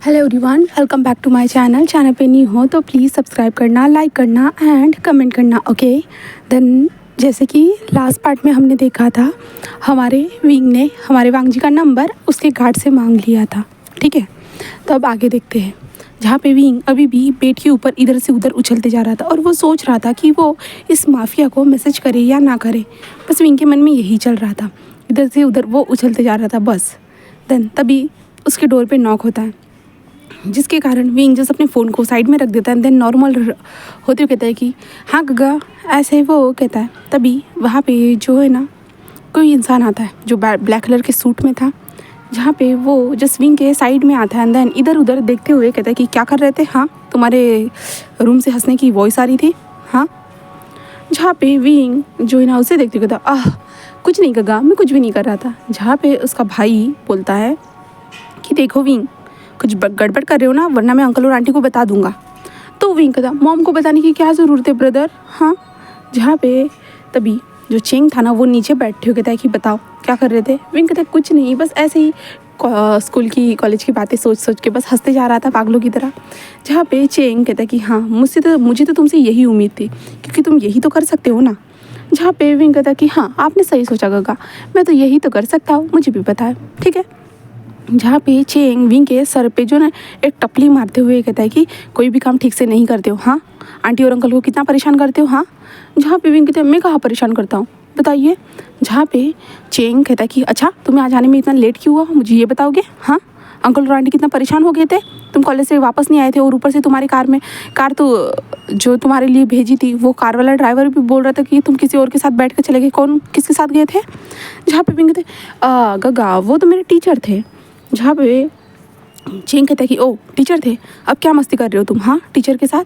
Hello everyone, welcome back to my channel पे new हो तो प्लीज़ सब्सक्राइब करना, लाइक करना एंड कमेंट करना। ओके देन, जैसे कि लास्ट पार्ट में हमने देखा था, हमारे विंग ने हमारे वांग जी का नंबर उसके गार्ड से मांग लिया था। ठीक है, तो अब आगे देखते हैं, जहाँ पे विंग अभी भी बेड के ऊपर इधर से उधर उछलते जा रहा था और वो सोच रहा था कि वो इस माफिया को मैसेज करे या ना करे। बस विंग के मन में यही चल रहा था, इधर से उधर वो उछलते जा रहा था बस। देन तभी उसके डोर पे नॉक होता है, जिसके कारण विंग जस्ट अपने फ़ोन को साइड में रख देता है। देन नॉर्मल होते हुए कहता है कि हाँ गगा, ऐसे वो कहता है। तभी वहाँ पे जो है ना, कोई इंसान आता है जो ब्लैक कलर के सूट में था, जहाँ पे वो जस्ट विंग के साइड में आता है। एंड देन इधर उधर देखते हुए कहता है कि क्या कर रहे थे? हाँ, तुम्हारे रूम से हंसने की वॉइस आ रही थी। हाँ, जहाँ पे विंग जो है ना उसे देखते हुए कहता कुछ नहीं गगा, मैं कुछ भी नहीं कर रहा था। जहाँ पे उसका भाई बोलता है कि देखो विंग, कुछ गड़बड़ कर रहे हो ना, वरना मैं अंकल और आंटी को बता दूंगा। तो विंग कहता मॉम को बताने की क्या ज़रूरत है ब्रदर। हाँ, जहाँ पे तभी जो चेंग था ना वो नीचे बैठे हुए कहता है कि बताओ क्या कर रहे थे। विंग कहता है कुछ नहीं, बस ऐसे ही स्कूल की कॉलेज की बातें सोच सोच के बस हंसते जा रहा था पागलों की तरह। जहाँ पे चेंग कहता है कि हाँ, मुझे तो तुमसे यही उम्मीद थी, क्योंकि तुम यही तो कर सकते हो ना। जहाँ पे विंग कहता है कि हाँ, आपने सही सोचा गगा, मैं तो यही तो कर सकता हूँ, मुझे भी पता है। ठीक है, जहाँ पे चेंग विंग के सर पे जो ना एक टपली मारते हुए कहता है कि कोई भी काम ठीक से नहीं करते हो। हाँ, आंटी और अंकल को कितना परेशान करते हो। हाँ, जहाँ पे विंग कहते हैं मैं कहाँ परेशान करता हूँ, बताइए। जहाँ पे चेंग कहता है कि अच्छा, तुम्हें आज आने में इतना लेट क्यों हुआ, मुझे ये बताओगे। हाँ, अंकल और आंटी कितना परेशान हो गए थे, तुम कॉलेज से वापस नहीं आए थे, और ऊपर से तुम्हारी कार तो जो तुम्हारे लिए भेजी थी वो कार वाला ड्राइवर भी बोल रहा था कि तुम किसी और के साथ बैठ कर चले गए। कौन किसके साथ गए थे? जहाँ पे विंग कहते गगा, वो तो मेरे टीचर थे। जहाँ पे चेंग कहता है कि ओ टीचर थे, अब क्या मस्ती कर रहे हो तुम। हाँ, टीचर के साथ।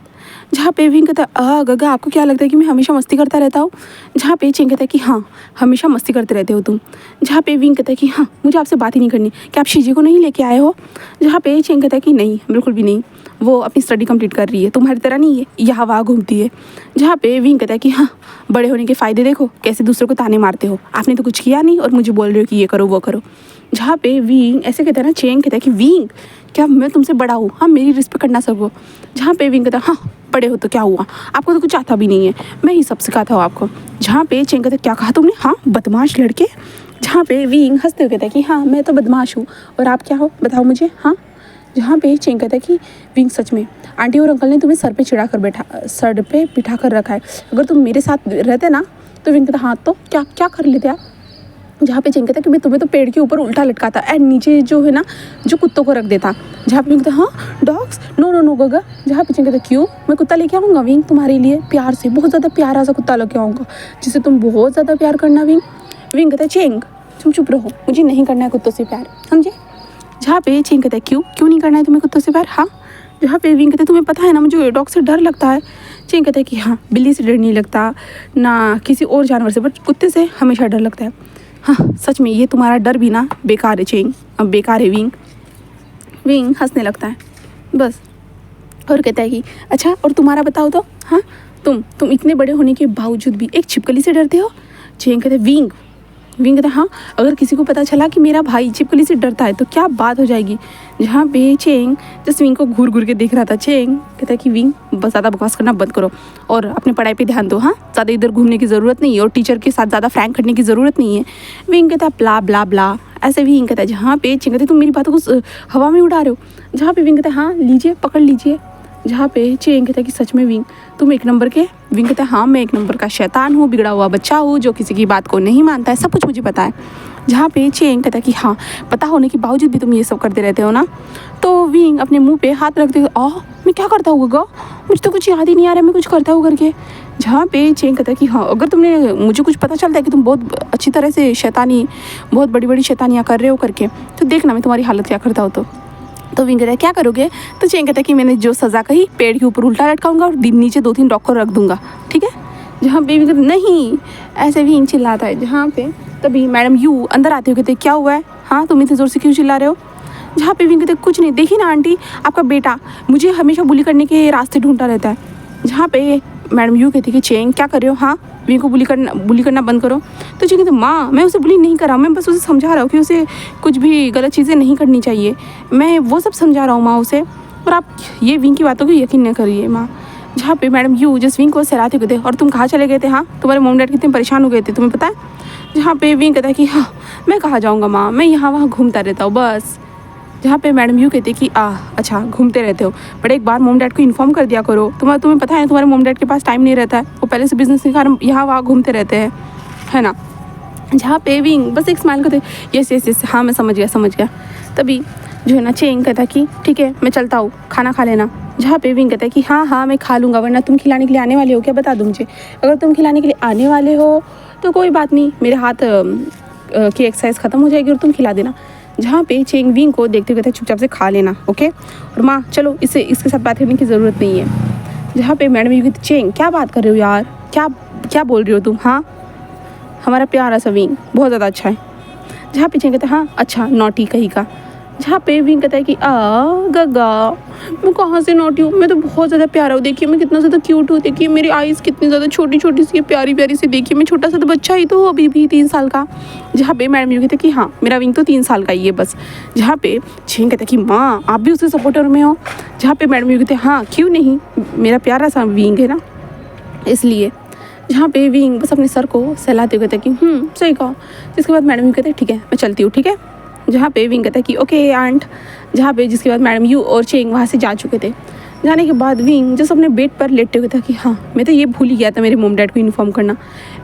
जहाँ पे विंग कहता है गगा, आपको क्या लगता है कि मैं हमेशा मस्ती करता रहता हूँ? जहाँ पे चेंग कहता है कि हाँ, हमेशा मस्ती करते रहते हो तुम। जहाँ पे विंग कहता है कि हाँ, मुझे आपसे बात ही नहीं करनी, क्या आप शीजी को नहीं लेके आए हो? जहाँ पे चेंग कहता है कि नहीं, बिल्कुल भी नहीं, वो अपनी स्टडी कंप्लीट कर रही है, तुम्हारी तरह नहीं है, यहाँ वहाँ घूमती है। जहाँ पे विंग कहता है कि हाँ, बड़े होने के फ़ायदे देखो, कैसे दूसरों को ताने मारते हो, आपने तो कुछ किया नहीं और मुझे बोल रहे हो कि ये करो वो करो। जहाँ पे विंग ऐसे कहता है ना, चेंग कहता है कि विंग, क्या मैं तुमसे बड़ा हूँ? हाँ, मेरी रिस्पेक्ट करना सबको। जहाँ पे विंग कहता है हाँ, बड़े हो तो क्या हुआ, आपको तो कुछ आता भी नहीं है, मैं ही सब सिखाता हूँ आपको। जहाँ पे चेंग कहता है क्या कहा तुमने? हाँ, बदमाश लड़के। जहाँ पे विंग हंसते हुए कहता है कि हाँ, मैं तो बदमाश हूँ और आप क्या हो, बताओ मुझे। हाँ, जहाँ पे चेंग कहता है कि विंग, सच में आंटी और अंकल ने तुम्हें सर पे बिठा कर रखा है, अगर तुम मेरे साथ रहते ना। तो विंग कहता हाँ, तो क्या कर लेते आप? जहाँ पे चेंग कहता है कि मैं तुम्हें तो पेड़ के ऊपर उल्टा लटकाता एंड नीचे जो है ना, जो कुत्तों को रख देता। जहाँ पे विंग कहता हाँ, डॉग्स, नो नो नो गगा। जहाँ पे चेंग कहता है क्यों, मैं कुत्ता लेके आऊँगा विंग तुम्हारे लिए, प्यार से, बहुत ज़्यादा प्यारा सा कुत्ता लेके आऊँगा जिसे तुम बहुत ज़्यादा प्यार करना विंग। विंग कहता है चेंग तुम चुप रहो, मुझे नहीं करना है कुत्तों से प्यार, समझे। जहाँ पे चेंग कहता है क्यों नहीं करना है तुम्हें कुत्तों से प्यार? हाँ, जहाँ पे विंग कहता है तुम्हें पता है ना, मुझे डॉग से डर लगता है। चेंग कहता है कि हाँ, बिल्ली से डर नहीं लगता ना किसी और जानवर से, बट कुत्ते से हमेशा डर लगता है। हाँ, सच में ये तुम्हारा डर भी ना बेकार है चेंग, अब बेकार है विंग। विंग हंसने लगता है बस और कहता है कि अच्छा, और तुम्हारा बताओ तो। हाँ, तुम इतने बड़े होने के बावजूद भी एक छिपकली से डरते हो? चेंग कहता है विंग कहता है हाँ, अगर किसी को पता चला कि मेरा भाई छिपकली से डरता है तो क्या बात हो जाएगी। जहाँ पे चेंग जस्ट विंग को घूर घूर के देख रहा था। चेंग कहता है कि विंग, बस ज़्यादा बकवास करना बंद करो और अपने पढ़ाई पे ध्यान दो। हाँ, ज़्यादा इधर घूमने की ज़रूरत नहीं है और टीचर के साथ ज़्यादा फ्रैंक करने की ज़रूरत नहीं है। विंग कहता है ब्ला ब्ला ब्ला, ऐसे विंग कहता है। जहाँ पे चेंग कहता है तुम मेरी बातों को हवा में उड़ा रहे हो। जहाँ पे विंग कहता है हाँ, लीजिए, पकड़ लीजिए। जहाँ पे चेंग कहता है कि सच में विंग, तुम एक नंबर के। विंग कहता है हाँ, मैं एक नंबर का शैतान हूँ, बिगड़ा हुआ बच्चा हूँ जो किसी की बात को नहीं मानता है, सब कुछ मुझे पता है। जहाँ पे चेंग कहता है कि हाँ, पता होने के बावजूद भी तुम ये सब करते रहते हो ना। तो विंग अपने मुंह पे हाथ रखते हुए मैं क्या करता हूँ गगा, मुझे तो कुछ याद ही नहीं आ रहा है मैं कुछ करता हूँ करके। जहाँ पे चेंग कहता है कि हाँ, अगर तुमने मुझे कुछ पता चलता है कि तुम बहुत अच्छी तरह से बहुत बड़ी बड़ी शैतानियाँ कर रहे हो करके, तो देखना मैं तुम्हारी हालत क्या करता हूँ। तो विंग कहता है क्या करोगे? तो चेंग कहता है कि मैंने जो सज़ा कही, पेड़ के ऊपर उल्टा लटकाऊंगा और नीचे 2-3 डॉग को रख दूंगा, ठीक है। जहाँ पे विंग नहीं, ऐसे विंग चिल्लाता है। जहाँ पे तभी मैडम यू अंदर आते हो, कहते क्या हुआ है? हाँ, तुम इतने ज़ोर से क्यों चिल्ला रहे हो? जहाँ पे विंग कहते कुछ नहीं, देखिए ना आंटी, आपका बेटा मुझे हमेशा बुली करने के रास्ते ढूंढता रहता है। जहाँ पे मैडम यू कहती कि चेंग क्या कर रहे हो? हाँ, विंग को बुली करना बंद करो। तो चिंग कहते माँ मैं उसे बुली नहीं कर रहा हूँ, मैं बस उसे समझा रहा हूँ कि उसे कुछ भी गलत चीज़ें नहीं करनी चाहिए, मैं वो सब समझा रहा हूँ माँ उसे, और आप ये विंग की बातों को यकीन न करिए माँ। जहाँ पे मैडम यू जिस विंग को सहलाते हुए थे, और तुम कहाँ चले गए थे, हाँ तुम्हारे मॉम डैड कितने परेशान हो गए थे तुम्हें पता है। जहाँ पे विंग कहता है कि हाँ मैं कहाँ जाऊँगा माँ, मैं यहाँ वहाँ घूमता रहता हूँ बस। जहाँ पे मैडम यू कहती कि अच्छा घूमते रहते हो, बट एक बार मॉम डैड को इन्फॉर्म कर दिया करो, तुम्हें पता है तुम्हारे मॉम डैड के पास टाइम नहीं रहता है, वो पहले से बिजनेस के कारण यहाँ वहाँ घूमते रहते हैं, है ना। जहाँ पे विंग बस एक स्माइल करते, यस यस यस हाँ मैं समझ गया। तभी जो है ना चेंग कहता कि ठीक है मैं चलता हूँ, खाना खा लेना। जहाँ पे विंग कहता है कि हाँ मैं खा लूँगा, वरना तुम खिलाने के लिए आने वाले हो क्या, बता दो मुझे। अगर तुम खिलाने के लिए आने वाले हो तो कोई बात नहीं, मेरे हाथ की एक्सरसाइज ख़त्म हो जाएगी और तुम खिला देना। जहाँ पे चेंग विंग को देखते हुए कहता है चुपचाप से खा लेना, ओके। और माँ चलो इसके साथ बात करने की ज़रूरत नहीं है। जहाँ पे मैडम यू कहती चेंग क्या बात कर रहे हो यार, क्या बोल रही हो तुम, हाँ हमारा प्यारा सा विंग बहुत ज़्यादा अच्छा है। जहाँ पे चेंग कहता है हाँ अच्छा नॉटी कहीं का। जहाँ पे विंग कहता है कि गगा मैं कहाँ से नॉटी हूँ, मैं तो बहुत ज़्यादा प्यारा हूँ, देखिए मैं कितना ज़्यादा क्यूट हूँ, देखिए मेरी आईज़ कितनी ज़्यादा छोटी छोटी सी प्यारी सी, देखिए मैं छोटा सा तो बच्चा ही तो हूँ अभी भी 3 साल का। जहाँ पे मैडम यू कहते कि हाँ मेरा विंग तो 3 साल का ही है बस। जहाँ पे चेंग कहता है कि माँ आप भी उसके सपोर्टर में हो। जहाँ पे मैडम यू कहते हाँ क्यों नहीं, मेरा प्यारा सा विंग है ना इसलिए। जहाँ पे विंग बस अपने सर को सहलाते हुए कहते कि सही कहा। जिसके बाद मैडम यू कहते ठीक है मैं चलती हूँ, ठीक है। जहाँ पे विंग कहता है कि ओके आंट। जहाँ पे जिसके बाद मैडम यू और चेंग वहाँ से जा चुके थे। जाने के बाद विंग जस्ट अपने बेड पर लेटे हुए था कि हाँ मैं तो ये भूल ही गया था मेरे मोम डैड को इन्फॉर्म करना।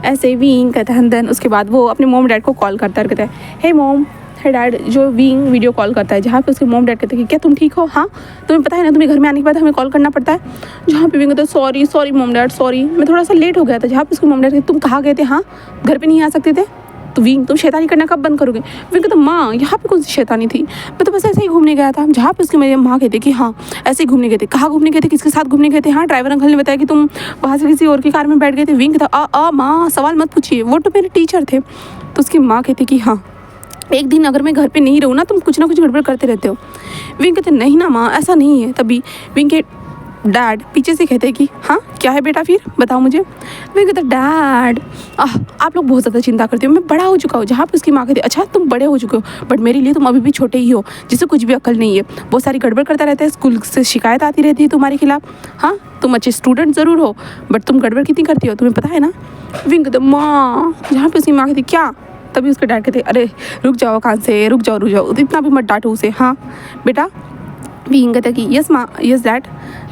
ऐसे विंग कहता है देन उसके बाद वो अपने मोम डैड को कॉल करता है, कहता है हे मॉम हे डैड। जो विंग वीडियो कॉल करता है, जहाँ पे उसके मोम डैड कहते हैं कि क्या तुम ठीक हो, हाँ तुम्हें पता है ना तुम्हें घर में आने के बाद हमें कॉल करना पड़ता है। जहाँ पे विंग कहता है सॉरी मोम डैड सॉरी, मैं थोड़ा सा लेट हो गया था। जहाँ पे उसके मोम डैड कहते तुम कहाँ गए थे, हाँ घर पे नहीं आ सकते थे। तो विंग तुम शैतानी करना कब बंद करोगे। विंग कहता माँ यहाँ पे कौन सी शैतानी थी, मैं तो बस ऐसे ही घूमने गया था। जहाँ पे उसकी मेरी माँ कहती कि हाँ ऐसे ही घूमने गए थे, कहाँ घूमने गए थे, किसके साथ घूमने गए थे, हाँ ड्राइवर अंकल ने बताया कि तुम वहाँ से किसी और की कार में बैठ गए थे। विंग कहता माँ सवाल मत पूछिए, वो तो मेरे टीचर थे। तो उसकी माँ कहती कि हाँ एक दिन अगर मैं घर पे नहीं रहूँ ना तुम कुछ ना कुछ गड़बड़ करते रहते हो। विंग कहते नहीं ना माँ ऐसा नहीं है। तभी विंग के डैड पीछे से कहते हैं कि हाँ क्या है बेटा फिर बताओ मुझे। विंग कहता डैड आप लोग बहुत ज़्यादा चिंता करते हो, मैं बड़ा हो चुका हूँ। जहाँ पे उसकी माँ कहती अच्छा तुम बड़े हो चुके हो बट मेरे लिए तुम अभी भी छोटे ही हो, जिससे कुछ भी अक्ल नहीं है, बहुत सारी गड़बड़ करता रहता है, स्कूल से शिकायत आती रहती है तुम्हारे खिलाफ। हाँ तुम अच्छे स्टूडेंट ज़रूर हो बट तुम गड़बड़ कितनी करती हो तुम्हें पता है ना। विंग कहते माँ। जहाँ पे उसकी माँ कहती क्या। तभी उसके डैड कहते अरे रुक जाओ कान से, रुक जाओ इतना भी मत डांटो उसे, हाँ बेटा। विंग कहता कि यस माँ यस डैड।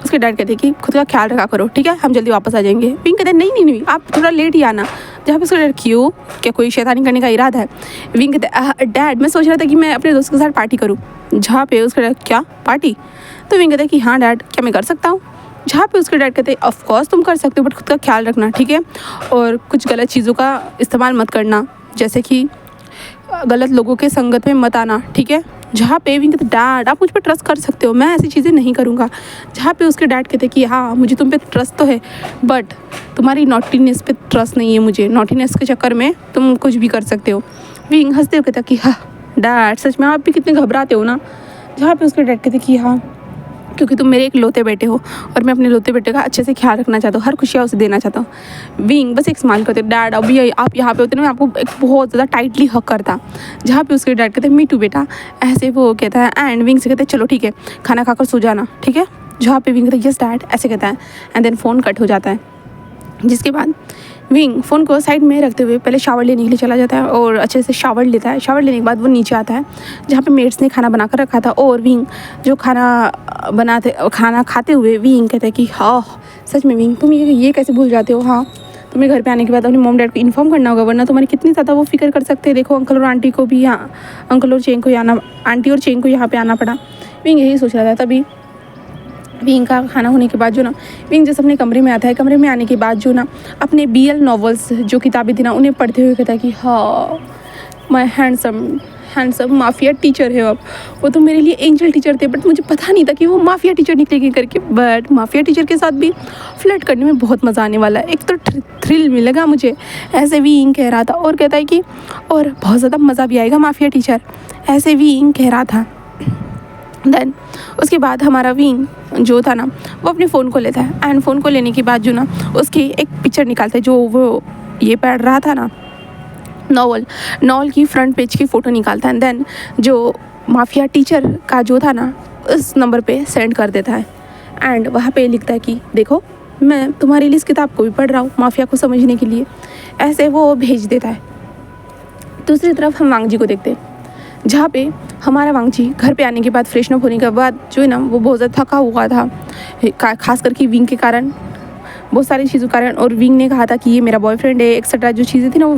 उसके डैड कहते कि खुद का ख्याल रखा करो, ठीक है हम जल्दी वापस आ जाएंगे। विंग कहते नहीं आप थोड़ा लेट ही आना। जहाँ पे उसका डैड क्यों क्या कोई शैतानी करने का इरादा है। विंग कहते डैड मैं सोच रहा था कि मैं अपने दोस्त के साथ पार्टी करूँ। जहाँ पे उसका डैड क्या पार्टी। तो विंग कहते कि हाँ डैड क्या मैं कर सकता हूँ। जहाँ पे उसके डैड कहते ऑफ कोर्स तुम कर सकते हो बट खुद का ख्याल रखना, ठीक है, और कुछ गलत चीज़ों का इस्तेमाल मत करना, जैसे कि गलत लोगों के संगत में मत आना, ठीक है। जहाँ पे विंग कहते डैड आप मुझ पर ट्रस्ट कर सकते हो, मैं ऐसी चीज़ें नहीं करूँगा। जहाँ पे उसके डैड कहते कि हाँ मुझे तुम पे ट्रस्ट तो है बट तुम्हारी नॉटीनेस पे ट्रस्ट नहीं है मुझे, नॉटीनेस के चक्कर में तुम कुछ भी कर सकते हो। विंग हंसते हुए कहता कि हाँ डैड सच में आप भी कितने घबराते हो ना। जहाँ पे उसके डैड कहते कि हाँ क्योंकि तुम मेरे एक लौते बेटे हो और मैं अपने लौते बेटे का अच्छे से ख्याल रखना चाहता हूँ, हर खुशियाँ उसे देना चाहता हूँ। विंग बस एक स्माइल करते डैड अभी आप यहाँ पे होते ना मैं आपको एक बहुत ज़्यादा टाइटली हक करता। जहाँ पे उसके डैड कहते मी टू बेटा। ऐसे वो कहता है एंड विंग से कहते चलो ठीक है खाना खाकर सो जाना, ठीक है। जहाँ पे विंग कहता है यस डैड ऐसे कहता है एंड देन फ़ोन कट हो जाता है। जिसके बाद विंग फ़ोन को साइड में रखते हुए पहले शावर लेने के लिए चला जाता है और अच्छे से शावर लेता है। शावर लेने के बाद वो नीचे आता है जहाँ पे मेड्स ने खाना बना कर रखा था और विंग जो खाना खाते हुए विंग कहता है कि हाँ सच में विंग तुम ये कैसे भूल जाते हो। हाँ तुम्हें घर पे आने के बाद अपने मॉम डैड को इन्फॉर्म करना होगा वरना तुम्हारी कितनी ज़्यादा वो फिक्र कर सकते हैं। देखो अंकल और आंटी को भी यहाँ आंटी और चेंग को यहाँ पे आना पड़ा। विंग यही सोच रहा था। तभी विंग का खाना होने के बाद जो ना विंग जैसे अपने कमरे में आता है। कमरे में आने के बाद जो ना अपने BL नॉवेल्स जो किताबें थी ना उन्हें पढ़ते हुए कहता है कि हाँ मैं हैंडसम माफिया टीचर है। अब वो तो मेरे लिए एंजल टीचर थे बट मुझे पता नहीं था कि वो माफिया टीचर निकलेगी करके। बट माफिया टीचर के साथ भी फ्लर्ट करने में बहुत मज़ा आने वाला है। एक तो थ्रिल मिलेगा मुझे, ऐसे विंग कह रहा था और कहता है कि और बहुत ज़्यादा मज़ा भी आएगा माफिया टीचर, ऐसे विंग कह रहा था। देन उसके बाद हमारा विंग जो था ना वो अपने फ़ोन को लेता है एंड फ़ोन को लेने के बाद जो ना उसकी एक पिक्चर निकालता है जो वो ये पढ़ रहा था ना नॉवल की फ्रंट पेज की फ़ोटो निकालता है, देन जो माफिया टीचर का जो था ना उस नंबर पे सेंड कर देता है एंड वहाँ पे लिखता है कि देखो मैं तुम्हारे लिए इस किताब को भी पढ़ रहा हूँ माफिया को समझने के लिए, ऐसे वो भेज देता है। दूसरी तरफ हम वांगजी को देखते हैं, जहाँ पे हमारा वांगजी घर पे आने के बाद फ्रेशन अप होने के बाद जो है ना वो बहुत ज़्यादा थका हुआ था, खास करके विंग के कारण, बहुत सारी चीज़ों के कारण। और विंग ने कहा था कि ये मेरा बॉयफ्रेंड है एक्सेट्रा, जो चीज़ें थी ना वो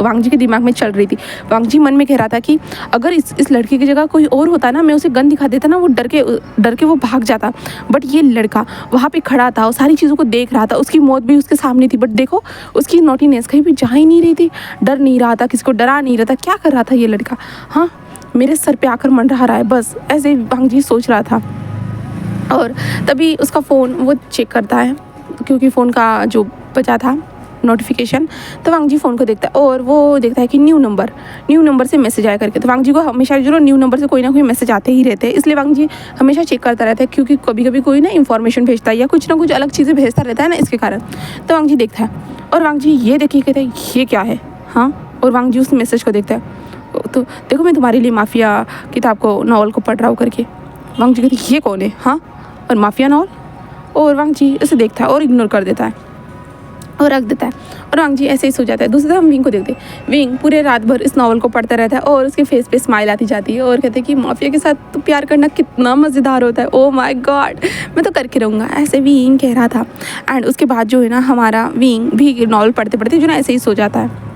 वांगजी के दिमाग में चल रही थी। वांगजी मन में कह रहा था कि अगर इस लड़के की जगह कोई और होता ना, मैं उसे गन दिखा देता ना, वो डर के वो भाग जाता। बट ये लड़का वहाँ पे खड़ा था और सारी चीज़ों को देख रहा था, उसकी मौत भी उसके सामने थी, बट देखो उसकी नॉटीनेस कहीं भी जा ही नहीं रही थी, डर नहीं रहा था, किसी को डरा नहीं रहा था। क्या कर रहा था ये लड़का? हाँ, मेरे सर पे आकर मंडरा रहा है, बस ऐसे वांगजी सोच रहा था। और तभी उसका फ़ोन वो चेक करता है, क्योंकि फ़ोन का जो बचा था नोटिफिकेशन, तो वांगजी फ़ोन को देखता है और वो देखता है कि न्यू नंबर से मैसेज आया करके। तो वांगजी को हमेशा जो न्यू नंबर से कोई ना कोई मैसेज आते ही रहते हैं, इसलिए वांगजी हमेशा चेक करता रहता है, क्योंकि कभी कभी कोई ना इन्फॉर्मेशन भेजता है या कुछ ना कुछ अलग चीज़ें भेजता रहता है ना, इसके कारण। तो वांगजी देखता है और वांगजी ये देखिए कहता है ये क्या है, हाँ। और वांगजी उस मैसेज को देखता है, तो देखो मैं तुम्हारे लिए माफिया किताब को नॉवल को पढ़ रहा हूँ करके। वांगजी कहती है ये कौन है, हाँ, और माफिया नॉवल। और वांगजी उसे देखता है और इग्नोर कर देता है और रख देता है, और वांगजी ऐसे ही सो जाता है। दूसरी तरफ हम विंग को देखते हैं, विंग पूरे रात भर इस नॉवल को पढ़ता रहता है और उसके फेस पे स्माइल आती जाती है और कहते हैं कि माफिया के साथ तो प्यार करना कितना मज़ेदार होता है, ओह माय गॉड, मैं तो करके रहूँगा, ऐसे विंग कह रहा था। एंड उसके बाद जो है ना हमारा विंग भी नॉवल पढ़ते पढ़ते जो ना ऐसे ही सो जाता है।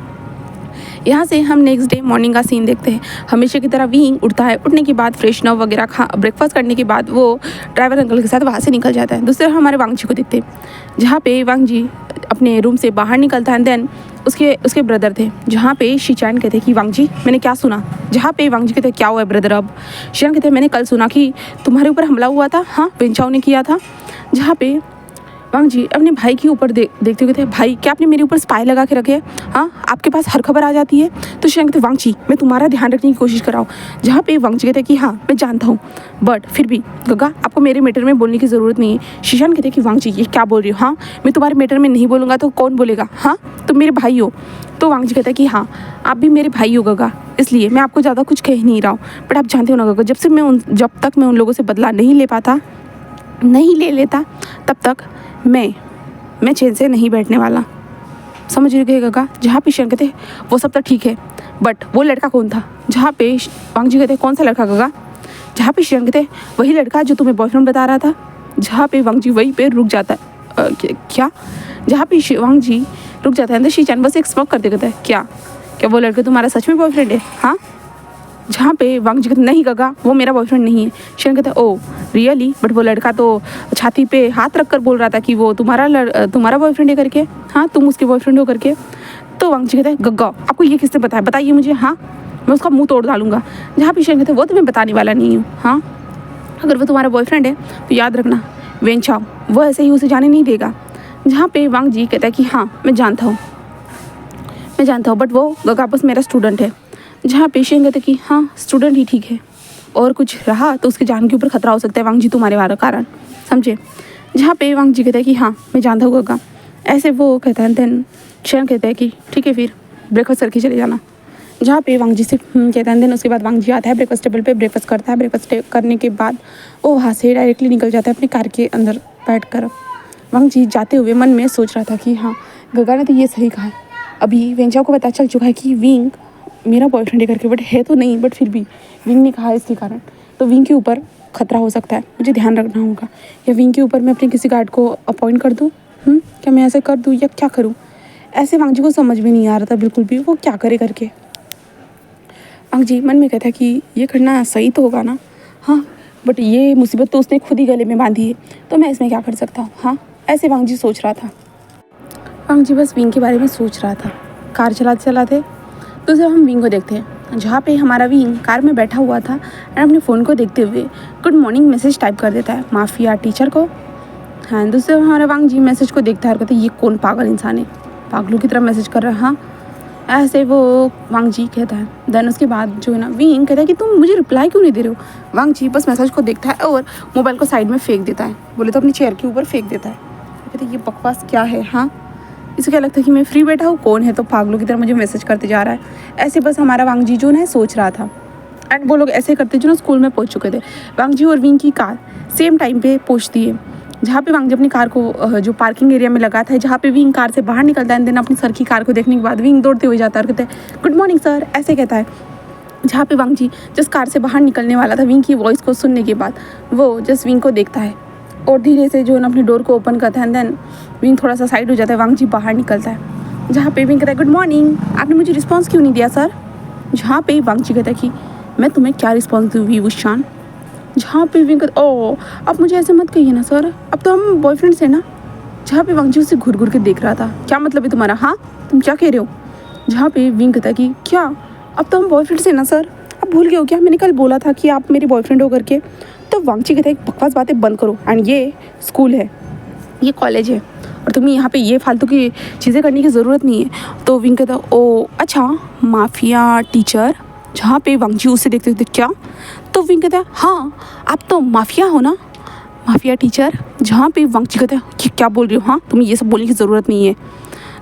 यहाँ से हम नेक्स्ट डे मॉर्निंग का सीन देखते हैं। हमेशा की तरह विंग उठता है, उठने के बाद फ्रेशन अप वगैरह ब्रेकफास्ट करने के बाद वो ड्राइवर अंकल के साथ वहाँ से निकल जाता है। दूसरे हमारे वांगजी को देखते हैं, जहाँ पे वांगजी अपने रूम से बाहर निकलता है। देन उसके ब्रदर थे, जहाँ पे शीचान कहते हैं कि वांगजी मैंने क्या सुना, जहाँ पे वांगजी कहते हैं क्या हुआ है ब्रदर अब। शीचान कहते हैं मैंने कल सुना कि तुम्हारे ऊपर हमला हुआ था, हाँ वेंचाओ ने किया था। जहाँ पे वांगजी अपने भाई के ऊपर देखते हुए थे, भाई क्या आपने मेरे ऊपर स्पाई लगा के रखे है, हाँ आपके पास हर खबर आ जाती है। तो शीशान कहते वांगजी मैं तुम्हारा ध्यान रखने की कोशिश कर रहा हूँ। जहाँ पे वांगजी कहते कि हाँ मैं जानता हूँ, बट फिर भी गगा आपको मेरे मैटर में बोलने की ज़रूरत नहीं है। शीशान कहते कि वांगजी ये क्या बोल रही हो, हाँ मैं तुम्हारे मैटर में नहीं बोलूँगा तो कौन बोलेगा, हाँ तुम मेरे भाई हो। तो वांगजी कहता है कि हाँ आप भी मेरे भाई हो गगा, इसलिए मैं आपको ज़्यादा कुछ कह नहीं रहा हूँ। बट आप जानते हो ना गगा, जब तक मैं उन लोगों से बदला नहीं ले लेता तब तक मैं चैन से नहीं बैठने वाला, समझ रहे गगा। जहाँ पे शीशान कहते वो सब तो ठीक है, बट वो लड़का कौन था। जहाँ पे वांगजी कहते कौन सा लड़का गगा। जहाँ पे शीशान कहते वही लड़का जो तुम्हें बॉयफ्रेंड बता रहा था। जहाँ पे वांगजी वहीं पे रुक जाता है, क्या। जहाँ पे वांगजी रुक जाता है अंदर शीचान बस एक स्मोक करते कहता है क्या वो लड़का तुम्हारा सच में बॉयफ्रेंड है, हाँ। जहाँ पे वांगजी कहते नहीं गगा वो मेरा बॉयफ्रेंड नहीं है। शीशान कहता ओ रियली, बट वो लड़का तो छाती पे हाथ रख कर बोल रहा था कि वो तुम्हारा बॉयफ्रेंड है करके, हाँ तुम उसके बॉयफ्रेंड हो करके। तो वांगजी कहता है गग्गा आपको ये किसने बताया, बताइए मुझे, हाँ मैं उसका मुंह तोड़ डालूंगा। जहाँ पे शीशान कहते वो तो मैं बताने वाला नहीं हूँ, हाँ अगर वो तुम्हारा बॉयफ्रेंड है तो याद रखना वेंचाओ वो ऐसे ही उसे जाने नहीं देगा। जहाँ पे वांगजी कहता है कि हाँ मैं जानता हूँ बट वो गगा बस मेरा स्टूडेंट है। जहाँ पे शीशान कहते कि हाँ स्टूडेंट ही ठीक है, और कुछ रहा तो उसके जान के ऊपर खतरा हो सकता है वांगजी तुम्हारे वाले कारण, समझे। जहाँ पे वांगजी कहता है कि हाँ मैं जानता हूँ गगा, ऐसे वो कहता है। देन शीशान कहता है कि ठीक है फिर ब्रेकफास्ट करके चले जाना। जहाँ पे वांगजी से कहता है। देन उसके बाद वांगजी आता है ब्रेकफास्ट टेबल पे, ब्रेकफास्ट करता है। ब्रेकफास्ट करने के बाद वो वहाँ से डायरेक्टली निकल जाता है अपनी कार के अंदर बैठ कर। वांगजी जाते हुए मन में सोच रहा था कि हाँ गगा ने तो ये सही कहा है, अभी वेंचाओ को पता चल चुका है कि विंग मेरा बॉयफ्रेंड है करके, बट है तो नहीं, बट फिर भी विंग ने कहा है इसके कारण, तो विंग के ऊपर खतरा हो सकता है, मुझे ध्यान रखना होगा। या विंग के ऊपर मैं अपने किसी गार्ड को अपॉइंट कर दूँ, क्या मैं ऐसे कर दूँ या क्या करूँ। ऐसे वांगजी को समझ में नहीं आ रहा था बिल्कुल भी वो क्या करे करके। वांगजी मन में कहता है कि ये करना सही तो होगा ना, हाँ बट ये मुसीबत तो उसने खुद ही गले में बांधी है, तो मैं इसमें क्या कर सकता हूँ, हाँ ऐसे वांगजी सोच रहा था। वांगजी बस विंग के बारे में सोच रहा था। कार चलाते दूसरा हम विंग को देखते हैं, जहाँ पे हमारा विंग कार में बैठा हुआ था एंड अपने फ़ोन को देखते हुए गुड मॉर्निंग मैसेज टाइप कर देता है माफिया टीचर को। हाँ दूसरे हमारा वांगजी मैसेज को देखता है और कहते ये कौन पागल इंसान है, पागलों की तरह मैसेज कर रहा है, हाँ ऐसे वो वांगजी कहता है। देन उसके बाद जो है ना विंग कहता है कि तुम मुझे रिप्लाई क्यों नहीं दे रहे हो। वांगजी बस मैसेज को देखता है और मोबाइल को साइड में फेंक देता है, बोले तो अपनी चेयर के ऊपर फेंक देता है। कहते ये बकवास क्या है, हाँ इसे क्या लगता है कि मैं फ्री बैठा हूँ, कौन है तो पागलों की तरह मुझे मैसेज करते जा रहा है। ऐसे बस हमारा वांग जी जो ना सोच रहा था। एंड वो लोग ऐसे करते जो ना स्कूल में पहुँच चुके थे। वांग जी और विंग की कार सेम टाइम पे पहुँचती है, जहाँ पे वांग जी अपनी कार को जो पार्किंग एरिया में लगा था, जहाँ पे विंग कार से बाहर निकलता है। देन अपनी सर की कार को देखने के बाद विंग दौड़ते हुए जाता है और कहता है गुड मॉर्निंग सर, ऐसे कहता है। जहाँ पे वांग जी जिस कार से बाहर निकलने वाला था, विंग की वॉइस को सुनने के बाद वो जस्ट विंग को देखता है और धीरे से जो है ना अपनी डोर को ओपन करता है। एंड देन विंग थोड़ा सा साइड हो जाता है, वांग जी बाहर निकलता है। जहाँ पे विंग कहता है गुड मॉर्निंग, आपने मुझे रिस्पॉन्स क्यों नहीं दिया सर। जहाँ पे वांग जी कहता है कि मैं तुम्हें क्या रिस्पॉन्स दूँगी वुशान। जहाँ पे विंग कहता ओ अब मुझे ऐसे मत कहिए ना सर, अब तो हम बॉयफ्रेंड्स हैं ना। जहाँ पे वांग जी उसे घूर घूर के देख रहा था, क्या मतलब है तुम्हारा, हाँ तुम क्या कह रहे हो। जहाँ पे विंग कहता है कि क्या अब तो हम बॉयफ्रेंड्स हैं ना सर, अब भूल गए हो क्या, मैंने कल बोला था कि आप मेरे बॉयफ्रेंड हो करके। तो वांग जी कहता है बकवास बातें बंद करो, एंड ये स्कूल है, ये कॉलेज है, और तुम्हें यहाँ पे ये फालतू की चीज़ें करने की ज़रूरत नहीं है। तो विंग कहता ओ अच्छा माफिया टीचर। जहाँ पे वांग जी उसे देखते देखते क्या। तो विंग कहता है हाँ आप तो माफिया हो ना, माफिया टीचर। जहाँ पे वांग जी कहता है कि क्या बोल रही हो, हाँ तुम्हें ये सब बोलने की ज़रूरत नहीं है।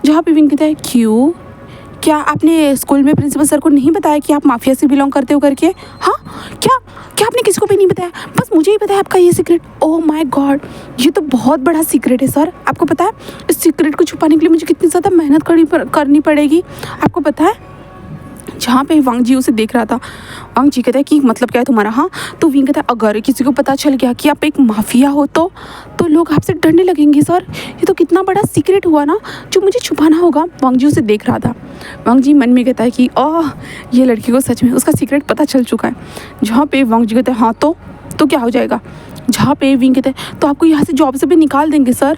जहाँ पे विंग कहता है क्यों, क्या आपने स्कूल में प्रिंसिपल सर को नहीं बताया कि आप माफिया से बिलोंग करते हो करके। हाँ क्या क्या आपने किसी को भी नहीं बताया, बस मुझे ही पता है आपका ये सीक्रेट। ओह माय गॉड, ये तो बहुत बड़ा सीक्रेट है सर। आपको पता है इस सीक्रेट को छुपाने के लिए मुझे कितनी ज़्यादा मेहनत करनी पड़ेगी, आपको पता है। जहाँ पे वांग जी उसे देख रहा था, वांग जी कहता है कि मतलब क्या है तुम्हारा, हाँ। तो विंग कहता है अगर किसी को पता चल गया कि आप एक माफिया हो तो लोग आपसे डरने लगेंगे सर। ये तो कितना बड़ा सीक्रेट हुआ ना जो मुझे छुपाना होगा। वांग जी उसे देख रहा था। वांग जी मन में कहता है कि ओह ये लड़की को सच में उसका सीक्रेट पता चल चुका है। जहाँ पे वांग जी कहते हैं हाँ तो क्या हो जाएगा। जहाँ पे विंग कहते हैं तो आपको यहाँ से जॉब से भी निकाल देंगे सर।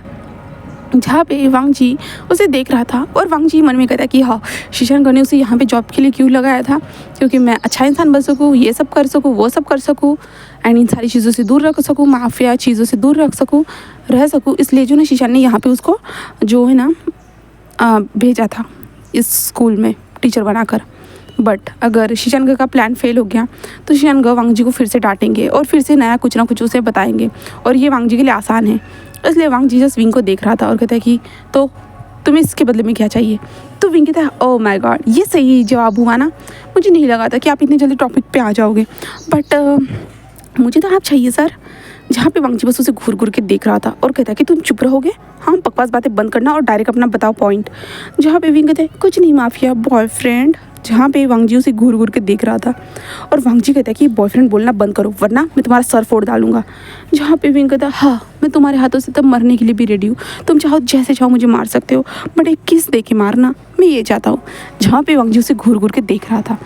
जहाँ पे वांग जी उसे देख रहा था और वांग जी मन में कहता है कि हाँ शीशानगढ़ ने उसे यहाँ पे जॉब के लिए क्यों लगाया था, क्योंकि मैं अच्छा इंसान बन सकूँ, ये सब कर सकूँ, वो सब कर सकूँ, एंड इन सारी चीज़ों से दूर रख सकूँ, माफिया चीज़ों से दूर रह सकूँ। इसलिए जो ना शीशान ने यहाँ पे उसको जो है ना भेजा था इस स्कूल में टीचर बनाकर। बट अगर शीशानगढ़ का प्लान फेल हो गया तो शीशानगढ़ वांग जी को फिर से डांटेंगे और फिर से नया कुछ ना कुछ उसे बताएंगे, और ये वांग जी के लिए आसान है। इसलिए वांग जी जस्ट विंग को देख रहा था और कहता है कि तो तुम्हें इसके बदले में क्या चाहिए। तो विंग कहता है ओह माय गॉड, ये सही जवाब हुआ ना, मुझे नहीं लगा था कि आप इतनी जल्दी टॉपिक पे आ जाओगे, बट मुझे तो आप चाहिए सर। जहाँ पे वांग जी बस उसे घूर घूर के देख रहा था और कहता है कि तुम चुप रहोगे, हाँ बकवास बातें बंद करना और डायरेक्ट अपना बताओ पॉइंट। जहाँ पे विंग कहते हैं कुछ नहीं माफिया बॉयफ्रेंड। जहाँ पे वांग जी उसे घूर घूर के देख रहा था और वांग जी कहता है कि बॉयफ्रेंड बोलना बंद करो वरना मैं तुम्हारा सर फोड़ डालूंगा। जहाँ पे विंग कहता है हाँ मैं तुम्हारे हाथों से तब मरने के लिए भी रेडी हूँ, तुम चाहो जैसे चाहो मुझे मार सकते हो, बट एक किस दे के मारना, मैं ये चाहता हूँ। जहाँ पे वांग जी उसे घूर घूर के देख रहा था।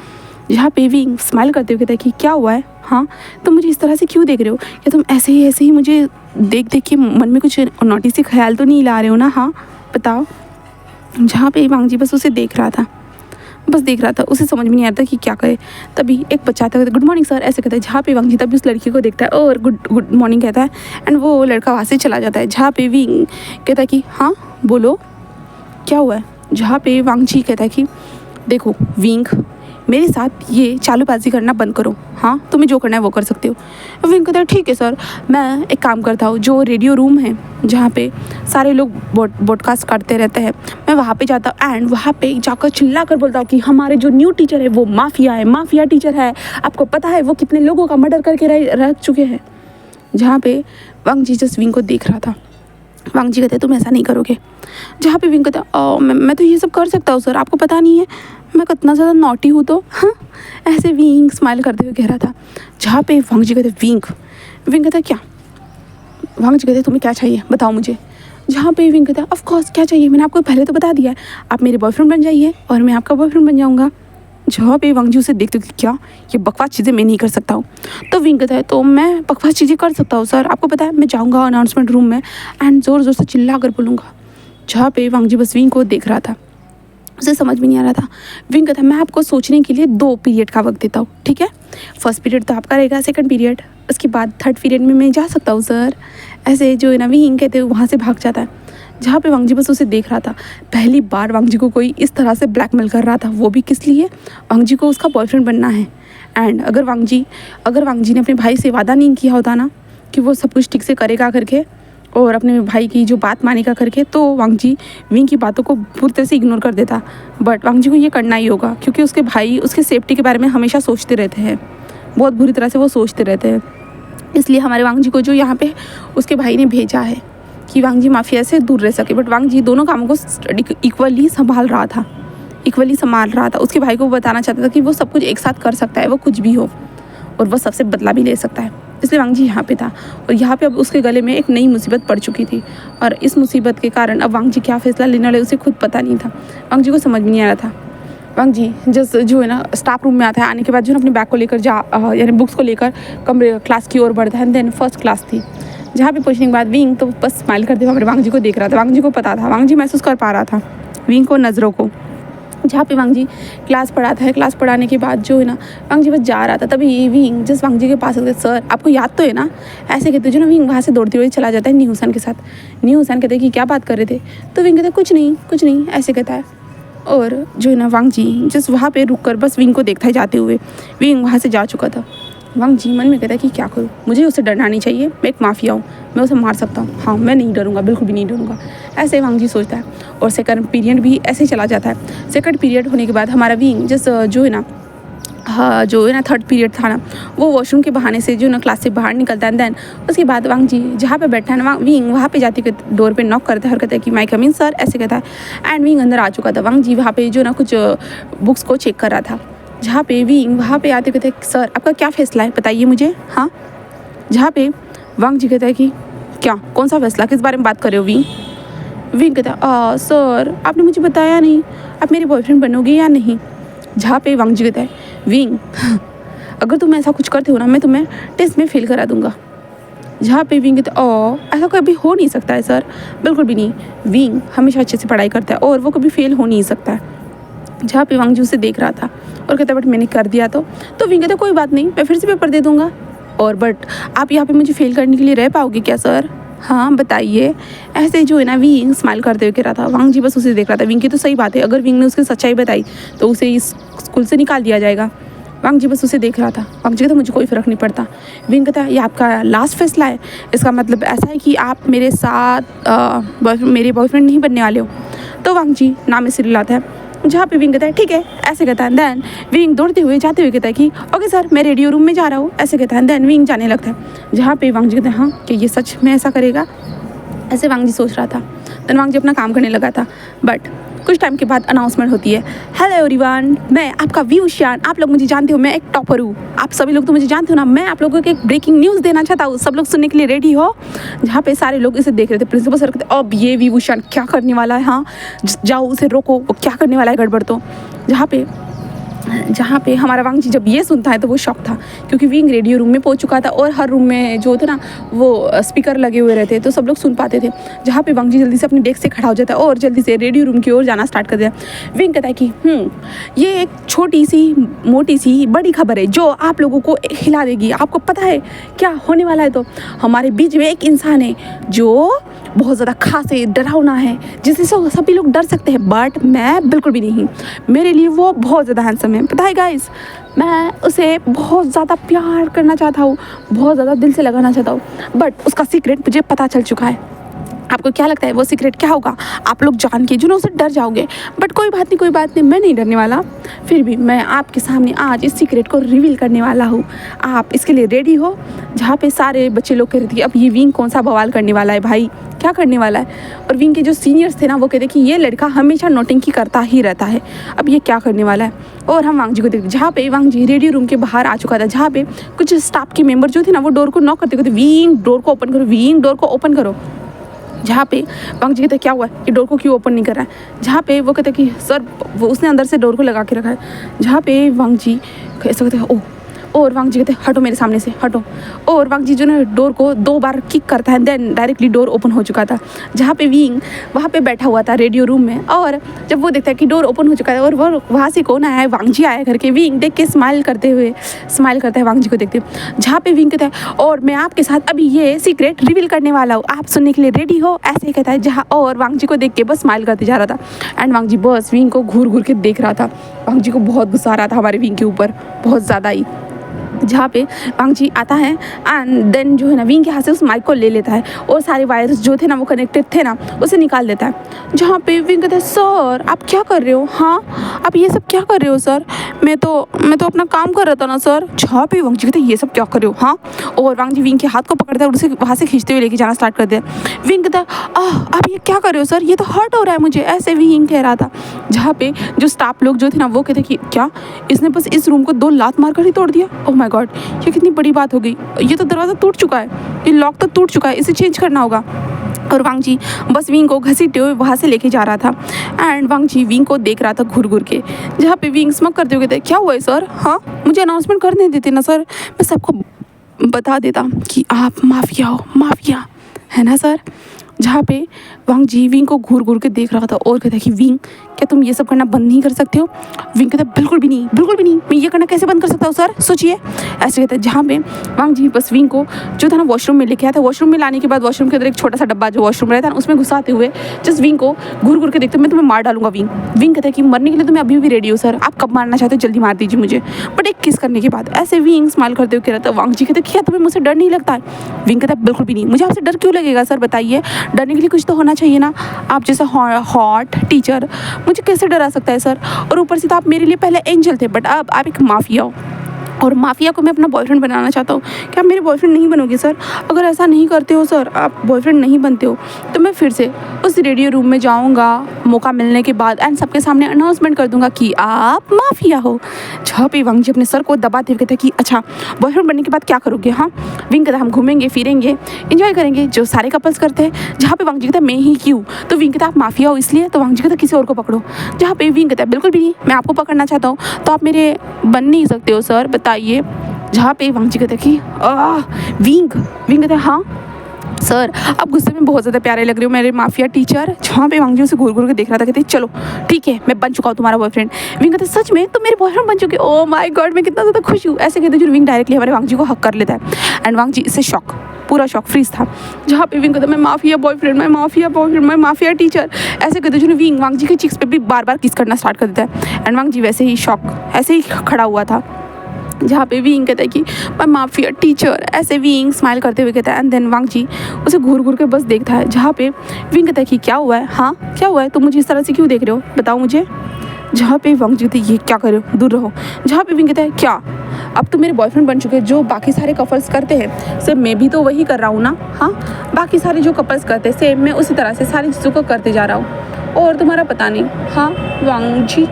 जहाँ पे विंग स्माइल करते हुए कहता है कि क्या हुआ है, हाँ तुम मुझे इस तरह से क्यों देख रहे हो, या तुम ऐसे ही मुझे देख के मन में कुछ नोटिस से ख्याल तो नहीं ला रहे हो ना, हाँ बताओ। जहाँ पे वांग जी बस उसे देख रहा था, उसे समझ में नहीं आता कि क्या करे। तभी एक बच्चा आता है, गुड मॉर्निंग सर ऐसे कहता है। जहाँ पे वांग जी तभी उस लड़की को देखता है और गुड मॉर्निंग कहता है, एंड वो लड़का वहाँ से चला जाता है। जहाँ पे विंग कहता है कि हाँ बोलो क्या हुआ है। जहाँ पे वांग जी कहता है कि देखो विंग मेरे साथ ये चालूबाजी करना बंद करो, हाँ तुम्हें जो करना है वो कर सकते हो। विंग कहता है ठीक है सर, मैं एक काम करता हूँ, जो रेडियो रूम है जहाँ पे सारे लोग बॉडकास्ट करते रहते हैं, मैं वहाँ पे जाता हूँ एंड वहाँ पे जाकर चिल्ला कर बोलता हूँ कि हमारे जो न्यू टीचर है वो माफिया टीचर है। आपको पता है वो कितने लोगों का मर्डर करके रह चुके हैं। जहाँ पे वांग जी जस्ट विंग को देख रहा था। वांग जी कहते हैं तुम ऐसा नहीं करोगे। जहाँ पे विंग कहता है मैं तो ये सब कर सकता हूँ सर, आपको पता नहीं है मैं कितना ज़्यादा नॉटी हूँ तो, हाँ ऐसे विंग स्माइल करते हुए कह रहा था। जहाँ पे वांग जी कहते विंग कहता है क्या, वांग जी कहते तुम्हें क्या चाहिए बताओ मुझे। जहाँ पे विंग कहता है ऑफ कोर्स क्या चाहिए, मैंने आपको पहले तो बता दिया है, आप मेरे बॉयफ्रेंड बन जाइए और मैं आपका बॉयफ्रेंड बन जाऊँगा। जहाँ पे वांग जी उसे देखते कि क्या ये बकवास चीज़ें मैं नहीं कर सकता हूँ। तो विंग कहता है तो मैं बकवास चीज़ें कर सकता हूँ सर, आपको पता है मैं जाऊँगा अनाउंसमेंट रूम में एंड ज़ोर से चिल्ला कर बोलूँगा। जहाँ पे वांग जी बस विंग को देख रहा था, उसे समझ में नहीं आ रहा था। विंग कहता है मैं आपको सोचने के लिए 2 पीरियड का वक्त देता हूँ, ठीक है। फर्स्ट पीरियड तो आपका रहेगा, सेकंड पीरियड उसके बाद थर्ड पीरियड में मैं जा सकता हूँ सर। ऐसे जो है ना विंग कहते हुए वहाँ से भाग जाता है। जहाँ पे वांग जी बस उसे देख रहा था। पहली बार वांग जी को कोई इस तरह से ब्लैकमेल कर रहा था, वो भी किस लिए, वांग जी को उसका बॉयफ्रेंड बनना है। एंड अगर वांग जी ने अपने भाई से वादा नहीं किया होता ना कि वो सब कुछ ठीक से करेगा करके, और अपने भाई की जो बात मानेगा करके, तो वांग जी विंग की बातों को पूरी तरह से इग्नोर कर देता। बट वांग जी को ये करना ही होगा क्योंकि उसके भाई उसके सेफ्टी के बारे में हमेशा सोचते रहते हैं, बहुत बुरी तरह से वो सोचते रहते हैं। इसलिए हमारे वांग जी को जो यहाँ पे उसके भाई ने भेजा है कि वांग जी माफिया से दूर रह सके। बट वांग जी दोनों कामों को इक्वली संभाल रहा था। उसके भाई को वो बताना चाहता था कि वो सब कुछ एक साथ कर सकता है, वो कुछ भी हो, और वो सबसे बदला भी ले सकता है। इसलिए वांग जी यहाँ पे था, और यहाँ पे अब उसके गले में एक नई मुसीबत पड़ चुकी थी, और इस मुसीबत के कारण अब वांग जी क्या फ़ैसला लेने वाले उसे खुद पता नहीं था। वांग जी को समझ में नहीं आ रहा था। वांग जी जो है ना स्टाफ रूम में आता है, आने के बाद जो है अपने बैग को लेकर यानी बुक्स को लेकर कमरे क्लास की ओर बढ़ता है। देन फर्स्ट क्लास थी, जहाँ पे पहुँचने के बाद विंग तो बस स्माइल करते हुए हमारे वांग जी को देख रहा था। वांग जी को पता था, वांग जी महसूस कर पा रहा था विंग को नज़रों को। जहाँ पे वांग जी क्लास पढ़ाता है, क्लास पढ़ाने के बाद जो है ना वांग जी बस जा रहा था, तभी विंग जस्ट वांग जी के पास आते, सर आपको याद तो है ना, ऐसे कहते जो ना विंग वहाँ से दौड़ते हुए चला जाता है न्यू हुसैन के साथ। न्यू हुसैन कहते हैं कि क्या बात कर रहे थे, तो विंग कहता है कुछ नहीं ऐसे कहता है। और जो है ना वांग जी जस्ट वहाँ पे रुक कर बस विंग को देखता ही जाते हुए, विंग वहाँ से जा चुका था। वांग जी मन में कहता है कि क्या करूँ, मुझे उसे डरना नहीं चाहिए, मैं एक माफिया हूँ, मैं उसे मार सकता हूँ, हाँ मैं नहीं डरूंगा, बिल्कुल भी नहीं डरूंगा, ऐसे वांग जी सोचता है। और सेकंड पीरियड भी ऐसे ही चला जाता है। सेकंड पीरियड होने के बाद हमारा विंग जस्ट जो है ना थर्ड पीरियड था ना, वो वॉशरूम के बहाने से जो ना क्लास से बाहर निकलता है। देन उसके बाद वांग जी जहाँ पे बैठा है ना, विंग वहाँ पे जाती डोर पे नॉक करता है और कहता है कि माय कम इन सर, ऐसे कहता है। एंड विंग अंदर आ चुका था। वांग जी वहाँ पे जो ना कुछ बुक्स को चेक कर रहा था, जहाँ पे विंग वहाँ पे आते कहते हैं सर आपका क्या फ़ैसला है बताइए मुझे। हाँ, जहाँ पे वांग जी कहता है कि क्या, कौन सा फैसला, किस बारे में बात कर रहे हो विंग। विंग कहता है सर आपने मुझे बताया नहीं, आप मेरे बॉयफ्रेंड बनोगे या नहीं। जहाँ पे वांग जी कहता है विंग अगर तुम ऐसा कुछ करते हो ना, मैं तुम्हें टेस्ट में फेल करा दूंगा। जहाँ पे विंग कहता है ऐसा कभी हो नहीं सकता है सर, बिल्कुल भी नहीं, विंग हमेशा अच्छे से पढ़ाई करता है और वो कभी फेल हो नहीं सकता है। जहाँ पे वांग जी उसे देख रहा था और कहता बट मैंने कर दिया तो विंग कहता कोई बात नहीं, मैं फिर से पेपर दे दूँगा, और बट आप यहाँ पे मुझे फेल करने के लिए रह पाओगे क्या सर, हाँ बताइए। ऐसे जो है ना विंग स्माइल करते हुए कह रहा था। वांग जी बस उसे देख रहा था। विंग की तो सही बात है, अगर विंग ने उसकी सच्चाई बताई तो उसे इस स्कूल से निकाल दिया जाएगा। वांग जी बस उसे देख रहा था। वांग जी कहता मुझे कोई फ़र्क नहीं पड़ता। विंग कहता ये आपका लास्ट फैसला है, इसका मतलब ऐसा है कि आप मेरे साथ मेरे बॉयफ्रेंड नहीं बनने वाले हो। तो वांग जी नाम में सिर लाता है। जहाँ पे विंग कहता है ठीक है, ऐसे कहता है। देन विंग दौड़ते हुए जाते हुए कहता है कि ओके सर मैं रेडियो रूम में जा रहा हूँ, ऐसे कहता है। देन विंग जाने लगता है। जहाँ पे वांग जी कहते हैं हाँ कि ये सच में ऐसा करेगा, ऐसे वांग जी सोच रहा था। देन वांग जी अपना काम करने लगा था। बट कुछ टाइम के बाद अनाउंसमेंट होती है, हेलो एवरीवन, मैं आपका व्यूशियान, आप लोग मुझे जानते हो, मैं एक टॉपर हूँ, आप सभी लोग तो मुझे जानते हो ना। मैं आप लोगों को एक ब्रेकिंग न्यूज़ देना चाहता हूँ, सब लोग सुनने के लिए रेडी हो। जहाँ पे सारे लोग इसे देख रहे थे। प्रिंसिपल सर कहते अब ये व्यूशियान क्या करने वाला है, हाँ जाओ उसे रोको, वो क्या करने वाला है गड़बड़। तो जहाँ पे हमारा वांग जी जब ये सुनता है तो वो शॉक था, क्योंकि विंग रेडियो रूम में पहुंच चुका था और हर रूम में जो थे ना वो स्पीकर लगे हुए रहते तो सब लोग सुन पाते थे। जहाँ पे वांग जी जल्दी से अपने डेस्क से खड़ा हो जाता है और जल्दी से रेडियो रूम की ओर जाना स्टार्ट कर दिया। विंग कहता है कि ये एक छोटी सी मोटी सी बड़ी खबर है जो आप लोगों को हिला देगी। आपको पता है क्या होने वाला है? तो हमारे बीच में एक इंसान है जो बहुत ज़्यादा खास है, डरावना है, जिससे सभी लोग डर सकते हैं, बट मैं बिल्कुल भी नहीं। मेरे लिए वो बहुत ज़्यादा हैंडसम है। पता है गाइस, मैं उसे बहुत ज़्यादा प्यार करना चाहता हूँ, बहुत ज़्यादा दिल से लगाना चाहता हूँ, बट उसका सीक्रेट मुझे पता चल चुका है। आपको क्या लगता है वो सीक्रेट क्या होगा? आप लोग जान के जो ना उसे डर जाओगे, बट कोई बात नहीं, मैं नहीं डरने वाला। फिर भी मैं आपके सामने आज इस सीक्रेट को रिवील करने वाला हूँ। आप इसके लिए रेडी हो? जहाँ पे सारे बच्चे लोग कह रहे थे कि अब ये विंग कौन सा बवाल करने वाला है भाई, क्या करने वाला है। और विंग के जो सीनियर्स थे ना वो कहते कि ये लड़का हमेशा नोटिंग करता ही रहता है, अब ये क्या करने वाला है। और हम वांग जी को देखते, जहाँ पे वांग जी रेडियो रूम के बाहर आ चुका था, जहाँ पे कुछ स्टाफ के मेंबर जो थे ना वो डोर को नॉक करते, विंग डोर को ओपन करो, विंग डोर को ओपन करो। जहाँ पे वांग जी कहते क्या हुआ, ये डोर को क्यों ओपन नहीं कर रहा है। जहाँ पे वो कहते कि सर वो उसने अंदर से डोर को लगा के रखा है। जहाँ पे वांग जी ऐसा कहते हैं ओह, और वांग जी कहते हैं हटो मेरे सामने से हटो। और वांग जी जो ना डोर को 2 बार किक करता है, देन डायरेक्टली डोर ओपन हो चुका था। जहाँ पे विंग वहाँ पे बैठा हुआ था रेडियो रूम में, और जब वो देखता है कि डोर ओपन हो चुका है और वो वहाँ से कौन आया है, वांग जी आया करके, विंग देख के स्माइल करता है वांग जी को देखते। जहाँ पे विंग कहता है और मैं आपके साथ अभी ये सीक्रेट रिवील करने वाला हूँ, आप सुनने के लिए रेडी हो, ऐसे ही कहता है। जहाँ और वांग जी को देख के बस स्माइल करते जा रहा था। एंड वांग जी बस विंग को घूर घूर के देख रहा था। वांग जी को बहुत गुस्सा आ रहा था हमारे विंग के ऊपर, बहुत ज़्यादा ही। जहाँ पे वांग जी आता है एंड देन जो है ना विंग के हाथ से उस माइक को ले लेता है और सारे वायर्स जो थे ना वो कनेक्टेड थे ना उसे निकाल देता है। जहाँ पे विंग कहता है सर आप क्या कर रहे हो, हाँ आप ये सब क्या कर रहे हो सर, मैं तो अपना काम कर रहा था ना सर। जहाँ पे वांग जी कहते हैं ये सब क्या कर रहे हो, हाँ, और वांग जी विंग के हाथ को पकड़ता है और उसे वहाँ से खींचते हुए लेके जाना स्टार्ट कर दिया। विंग कहता है आप ये क्या कर रहे हो सर, ये तो हर्ट हो रहा है मुझे, ऐसे विंग कह रहा था। जहाँ पे जो स्टाफ लोग जो थे ना वो कहते कि क्या इसने बस इस रूम को 2 लात मार कर ही तोड़ दिया, ओह माय गॉड ये कितनी बड़ी बात हो गई, ये तो दरवाज़ा टूट चुका है, ये लॉक तो टूट चुका है, इसे चेंज करना होगा। और वांग जी बस विंग को घसीटते हुए वहाँ से लेके जा रहा था एंड वांग जी विंग को देख रहा था घूर घूर के। जहाँ पे विंग स्मक करते हुए कहते क्या हुआ है सर, हाँ मुझे अनाउंसमेंट करने देते ना सर, मैं सबको बता देता कि आप माफिया हो, माफिया है ना सर। जहाँ पे वांग जी विंग को घूर घूर के देख रहा था और कहता है कि विंग क्या तुम ये सब करना बंद नहीं कर सकते हो। विंग कहता है बिल्कुल भी नहीं, बिल्कुल भी नहीं, मैं ये करना कैसे बंद कर सकता हूँ सर, सोचिए, ऐसे कहता है। जहाँ पे वांग जी बस विंग को जो था ना वॉशरूम में लेके आया था, वॉशरूम में लाने के बाद वॉशरूम के अंदर एक छोटा सा डब्बा जो वॉशरूम रहता है ना उसमें घुसाते हुए जस्ट विंग को घूर घूर के देखते मैं तुम्हें मार डालूंगा। विंग कहता है कि मरने के लिए तो मैं अभी भी रेडी हूँ सर, आप कब मारना चाहते हो जल्दी मार दीजिए मुझे। बट एक किस करने के बाद ऐसे विंग स्माइल करते हुए कह रहा था। वांग जी कहते क्या तुम्हें मुझसे डर नहीं लगता है। विंग कहता है बिल्कुल भी नहीं, मुझे आपसे डर क्यों लगेगा सर, बताइए, डरने के लिए कुछ तो होना चाहिए ना, आप जैसा हॉट टीचर मुझे कैसे डरा सकता है सर, और ऊपर से तो आप मेरे लिए पहले एंजल थे बट अब आप एक माफिया हो और माफिया को मैं अपना बॉयफ्रेंड बनाना चाहता हूँ। क्या आप मेरे बॉयफ्रेंड नहीं बनोगे सर, अगर ऐसा नहीं करते हो सर, आप बॉयफ्रेंड नहीं बनते हो तो मैं फिर से उस रेडियो रूम में जाऊँगा मौका मिलने के बाद एंड सबके सामने अनाउंसमेंट कर दूंगा कि आप माफिया हो। जहाँ पे वांग जी अपने सर को दबाते हुए कहते कि अच्छा बॉयफ्रेंड बनने के बाद क्या करोगे, हाँ। विंग कहता हम घूमेंगे फिरेंगे इंजॉय करेंगे जो सारे कपल्स करते हैं। जहाँ पे वांग जी कहता मैं ही क्यों, तो विंग कहता आप माफिया हो इसलिए, तो वांग जी कहता किसी और को पकड़ो। जहाँ पे विंग कहता है बिल्कुल भी नहीं, मैं आपको पकड़ना चाहता हूँ, तो आप मेरे बन नहीं सकते हो सर, बताइए। जहाँ पे वांग जी कहते कि विंग कहते हैं हाँ सर आप गुस्से में बहुत ज़्यादा प्यारे लग रहे हो मेरे माफिया टीचर। जहाँ पे वांग जी उसे घूर घूर के देख रहा था, कहते चलो ठीक है मैं बन चुका हूँ तुम्हारा बॉयफ्रेंड। विंग कहते सच में तुम मेरे बॉयफ्रेंड बन चुके, ओह माय गॉड मैं कितना ज़्यादा खुश हूँ, ऐसे कहते जो विंग डायरेक्टली हमारे वांग जी को हक कर लेता है एंड वांग जी इससे शॉक, पूरा शॉक फ्रीज था। जहाँ पे विंग कहता मैं माफिया बॉयफ्रेंड, मैं माफिया बॉयफ्रेंड, मैं माफिया टीचर, ऐसे कहते जो विंग वांग जी के चिक्स पे भी बार बार किस करना स्टार्ट कर देता है एंड वांग जी वैसे ही शॉक ऐसे ही खड़ा हुआ था। जहाँ पे विंग कहता है कि मैं माफिया टीचर, ऐसे विंग स्माइल करते हुए कहता है एंड देन वांग जी उसे घूर घूर के बस देखता है। जहाँ पे विंग कहता है कि क्या हुआ है, हाँ क्या हुआ है, तुम मुझे इस तरह से क्यों देख रहे हो, बताओ मुझे। जहाँ पे वांग जी कहते ये क्या कर रहे हो, दूर रहो। जहाँ पे विंग कहता है क्या अब तो मेरे बॉयफ्रेंड बन चुके, जो बाकी सारे कपल्स करते हैं सेम मैं भी तो वही कर रहा हूँ ना, हाँ बाकी सारे जो कपल्स करते हैं सेम मैं उसी तरह से सारी चीज़ों को करते जा रहा हूँ और तुम्हारा पता नहीं, हाँ वांग जी।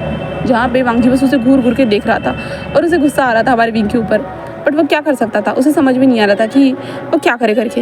जहाँ पे वांग जी बस उसे घूर घूर के देख रहा था और उसे गुस्सा आ रहा था हमारे विंग के ऊपर, बट वो क्या कर सकता था, उसे समझ में नहीं आ रहा था कि वो क्या करे करके।